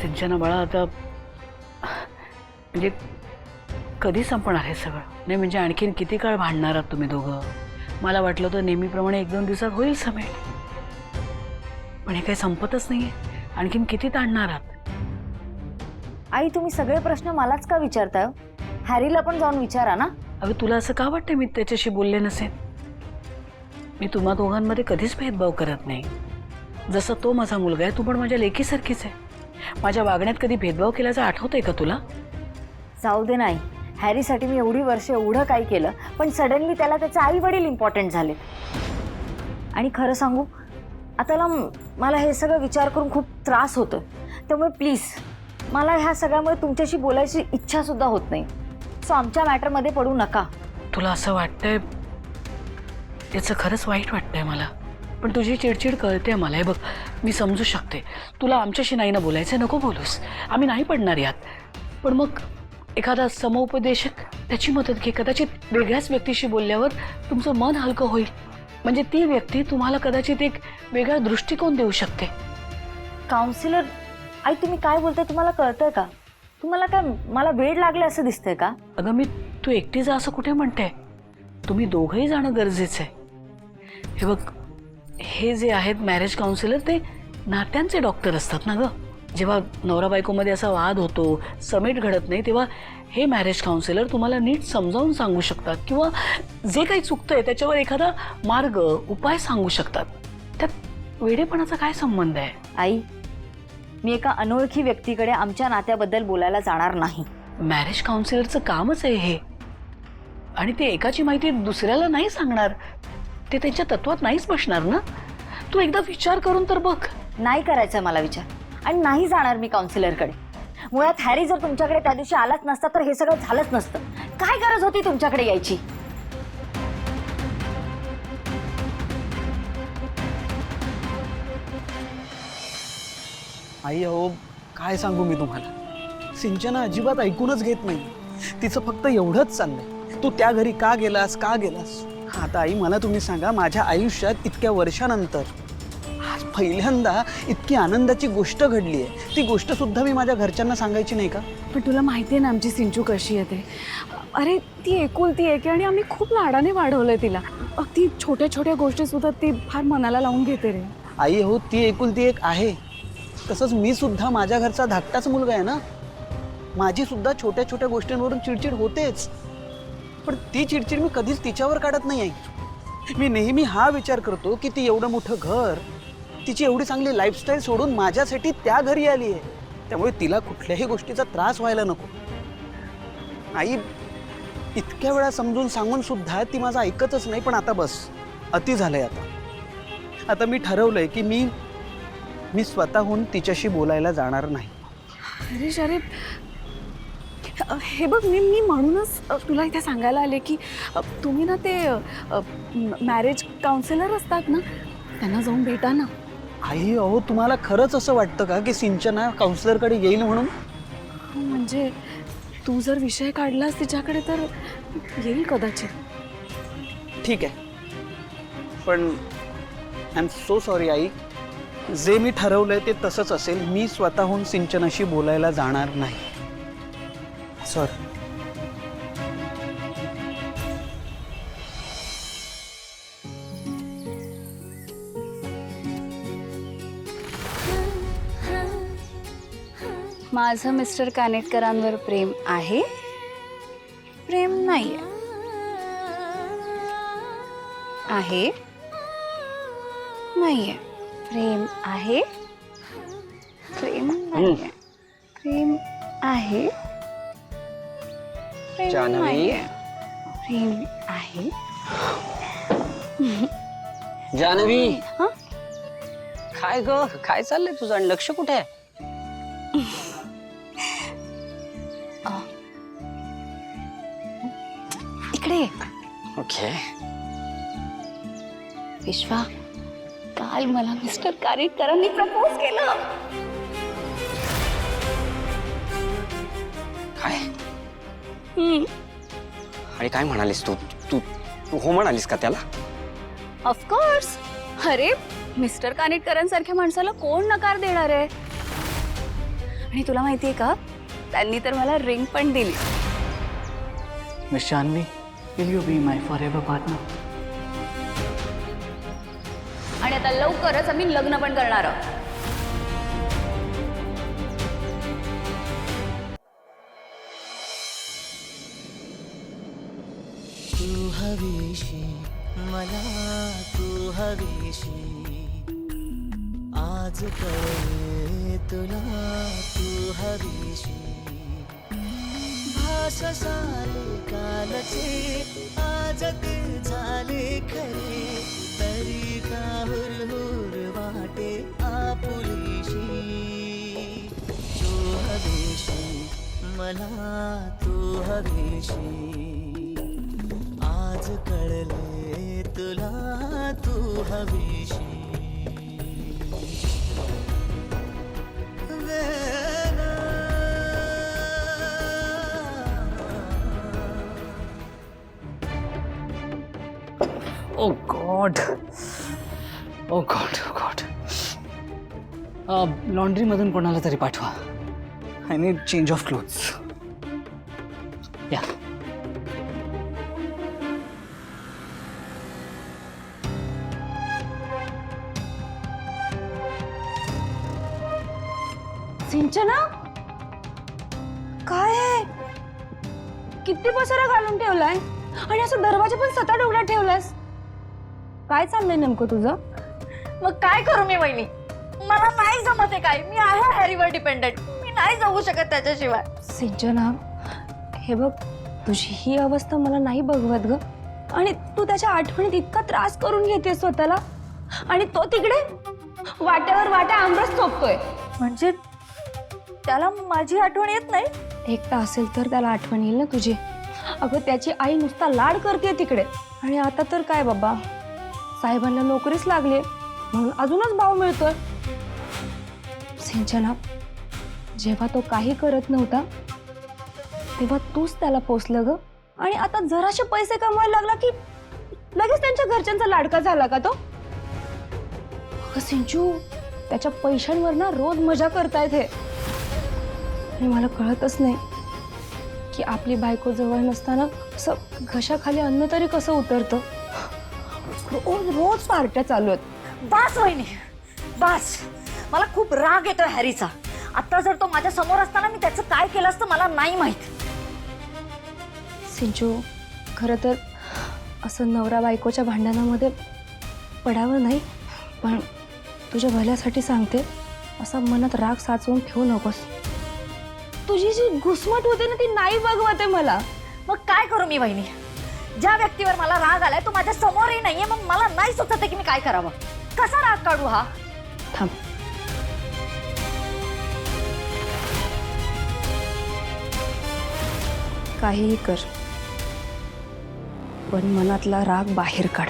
सिंचना बाळा, आता म्हणजे कधी संपणार हे सगळं? नाही म्हणजे आणखीन किती काळ भांडणार आहात तुम्ही दोघं? मला वाटलं तर नेहमीप्रमाणे 1-2 दिवसात होईल समेट, पण हे काही संपतच नाहीये. आणखीन किती ताणणार आहात? आई, तुम्ही सगळे प्रश्न मलाच का विचारताय? हॅरीला पण जाऊन विचारा ना. अगं तुला असं का वाटतं मी त्याच्याशी बोलले नसेन? मी तुम्हा दोघांमध्ये कधीच भेदभाव करत नाही. जसं तो माझा मुलगा आहे, तू पण माझ्या लेकीसारखीच आहे. माझ्या वागण्यात कधी भेदभाव केल्याचं आठवतंय का तुला? जाऊ दे नाही, हॅरीसाठी मी एवढी वर्ष एवढं काही केलं, पण सडनली त्याला त्याचे आई वडील इम्पॉर्टंट झाले. आणि खरं सांगू, आता मला हे सगळं विचार करून खूप त्रास होतोय. त्यामुळे प्लीज मला ह्या सगळ्यामुळे तुमच्याशी बोलायची इच्छा सुद्धा होत नाही. सो आमच्या मॅटरमध्ये पडू नका. तुला असं वाटतंय याचं खरंच वाईट वाटतंय मला, पण तुझी चिडचिड कळते मला. हे बघ, मी समजू शकते तुला आमच्याशी नाही ना बोलायचं, नको बोलूस, आम्ही नाही पडणार यात. पण मग एखादा समोपदेशक त्याची मदत घे. कदाचित वेगळ्याच व्यक्तीशी बोलल्यावर तुमचं मन हलकं होईल. म्हणजे ती व्यक्ती तुम्हाला कदाचित एक वेगळा दृष्टिकोन देऊ शकते. काउन्सिलर, आई तुम्ही काय बोलताय? तुम्हाला कळतंय का? तुम्हाला काय मला वेळ लागले असं दिसतंय का? अगं मी तू एकटी जा असं कुठे म्हणते? तुम्ही दोघंही जाणं गरजेचं आहे. हे बघ, हे जे आहेत मॅरेज काउन्सिलर, ते नात्यांचे डॉक्टर असतात ना गं. जेव्हा नवरा बायकोमध्ये असा वाद होतो, समेट घडत नाही, तेव्हा हे मॅरेज काउन्सिलर तुम्हाला नीट समजावून सांगू शकतात किंवा जे काही चुकतंय त्याच्यावर एखादा मार्ग, उपाय सांगू शकतात. त्यात वेडेपणाचा काय संबंध आहे? आई, मी एका अनोळखी व्यक्तीकडे आमच्या नात्याबद्दल बोलायला जाणार नाही. मॅरेज काउन्सिलरचं कामच आहे हे. आणि ते एकाची माहिती दुसऱ्याला नाही सांगणार, ते त्यांच्या तत्वात नाहीच बसणार ना. तू एकदा विचार करून तर बघ. नाही करायचं मला विचार, आणि नाही जाणार मी काउन्सिलरकडे. मुळात हॅरी जर तुमच्याकडे त्या दिवशी आलाच नसता तर हे सगळं झालंच नसतं. काय गरज होती तुमच्याकडे यायची? आई अहो, काय सांगू मी तुम्हाला, सिंचना अजिबात ऐकूनच घेत नाही. तिचं फक्त एवढंच चाललंय, तू त्या घरी का गेलास, का गेलास. आता आई मला तुम्ही सांगा, माझ्या आयुष्यात इतक्या वर्षानंतर आज पहिल्यांदा इतकी आनंदाची गोष्ट घडली आहे. ती गोष्ट सुद्धा मी माझ्या घरच्यांना सांगायची नाही का? पण तुला माहिती आहे ना आमची सिंचू कशी आहे ते. अरे ती एकुलती एक आहे आणि आम्ही खूप लाडाने वाढवलंय तिला. अगदी छोट्या छोट्या गोष्टी सुद्धा ती फार मनाला लावून घेते रे. आई हो, ती एकुलती एक आहे. तसंच मी सुद्धा माझ्या घरचा धाकटाच मुलगा आहे ना. माझी सुद्धा छोट्या छोट्या गोष्टींवरून चिडचिड होतेच, पण ती चिडचिड मी कधीच तिच्यावर काढत नाही. मी नेहमी हा विचार करतो की ती एवढं मोठं घर, तिची एवढी चांगली लाईफस्टाईल सोडून माझ्यासाठी त्या घरी आली आहे. त्यामुळे तिला कुठल्याही गोष्टीचा त्रास व्हायला नको. आई, इतक्या वेळा समजून सांगून सुद्धा ती माझं ऐकतच नाही. पण आता बस, अति झालंय. आता मी ठरवलंय की मी स्वतःहून तिच्याशी बोलायला जाणार नाही. अरे अरे, हे बघ, मी म्हणूनच तुला इथे सांगायला आले की तुम्ही ना ते मॅरेज काउन्सिलर असतात ना, त्यांना जाऊन भेटा ना. आई अहो, तुम्हाला खरंच असं वाटतं का की सिंचना काउन्सिलरकडे येईल म्हणून? म्हणजे तू जर विषय काढलास तिच्याकडे तर येईल कदाचित. ठीक आहे, पण I am so sorry I, जे मी ठरवलंय ते तसंच असेल. मी स्वतःहून सिंचनाशी बोलायला जाणार नाही. सॉरी. माझं मिस्टर कानेटकरांवर प्रेम आहे, प्रेम नाहीये. आहे, नाहीये. प्रेम आहे, प्रेम नाहीये. प्रेम आहे, प्रेम नाहीये. प्रेम आहे. जानवी, हं? काय ग, काय चाललंय तुझं आणि लक्ष कुठे आहे? इकडे ये. ओके. विश्वा, काल मला मिस्टर कानेटकरांनी प्रपोज केलं. काय? आणि काय म्हणालीस तू? तू तू हो म्हणालीस का त्याला? ऑफकोर्स. अरे मिस्टर कानेटकरांसारख्या माणसाला कोण नकार देणार आहे? आणि तुला माहितीये का, त्यांनी तर मला रिंग पण दिली. Miss Shanvi, will you be my for ever partner? आणि आता लवकरच आम्ही लग्न पण करणार आहोत. तू हवीशी मला, तू हवीशी आज कळे तुला, तू हवीशी भाषा झाले कालचे, आज ते झाले खरे, तरी का हुरहुर वाटे आपुलीशी. तू हवीशी मला, तू हवीशी आज कळले तुला, तू हवीशी. ओ गॉड, ओ गॉड, ओ गॉड. लॉन्ड्रीमधून कोणाला तरी पाठवा. I need change of clothes. या. सिंचना, काय आहे? किती पसारा घालून ठेवलाय आणि असं दरवाजा पण सतत उघडा ठेवलास. काय चाललंय नेमकं तुझं? मग काय करू मी वहिनी? मला नाही जमत आहे काय. मी आहे हॅरीवर डिपेंडेंट. मी नाही जाऊ शकत त्याच्याशिवाय. सिंचना, हे बघ, तुझी ही अवस्था मला नाही बघवत ग. आणि तू त्याच्या आठवणीत इतका त्रास करून घेते स्वतःला, आणि तो तिकडे वाट्यावर वाट्या आमरस चोपतोय. म्हणजे त्याला माझी आठवण येत नाही? एकटा असेल तर त्याला आठवण येईल ना तुझी. अगं, त्याची आई नुसता लाड करते तिकडे. आणि आता तर काय बाबा, साहेबांना नोकरीच लागली म्हणून अजूनच भाव मिळतोय. सिंचना, जेव्हा तो काही करत नव्हता तेव्हा तूच त्याला पोसलं ग. आणि आता जराशे पैसे कमवायला लागला की लगेच त्यांच्या घरच्यांचा लाडका झाला का तो? अगं सिंचू, त्याच्या पैशांवर ना रोज मजा करतायत हे. आणि मला कळतच नाही की आपली बायको जवळ नसताना असं घशाखाली अन्न तरी कसं उतरतं. रोज रोज पार्ट्या चालू आहेत. बास वहिनी, बास. मला खूप राग येतोय हॅरीचा. आता जर तो माझ्या समोर असताना मी त्याचं काय केलं असतं मला नाही माहित. सिंचू, खरं तर असं नवरा बायकोच्या भांडणामध्ये पडावं नाही, पण तुझ्या भल्यासाठी सांगते, असा मनात राग साचवून ठेवू नकोस. तुझी जी घुसमट होते ना ती नाही बघवते मला. मग काय करू मी वहिनी? ज्या व्यक्तीवर मला राग आलाय तो माझ्या समोरही नाहीये. मग मला नाही सुचत की मी काय करावं. कसा राग काढू हा? थांब. काहीही कर, पण मनातला राग बाहेर काढ.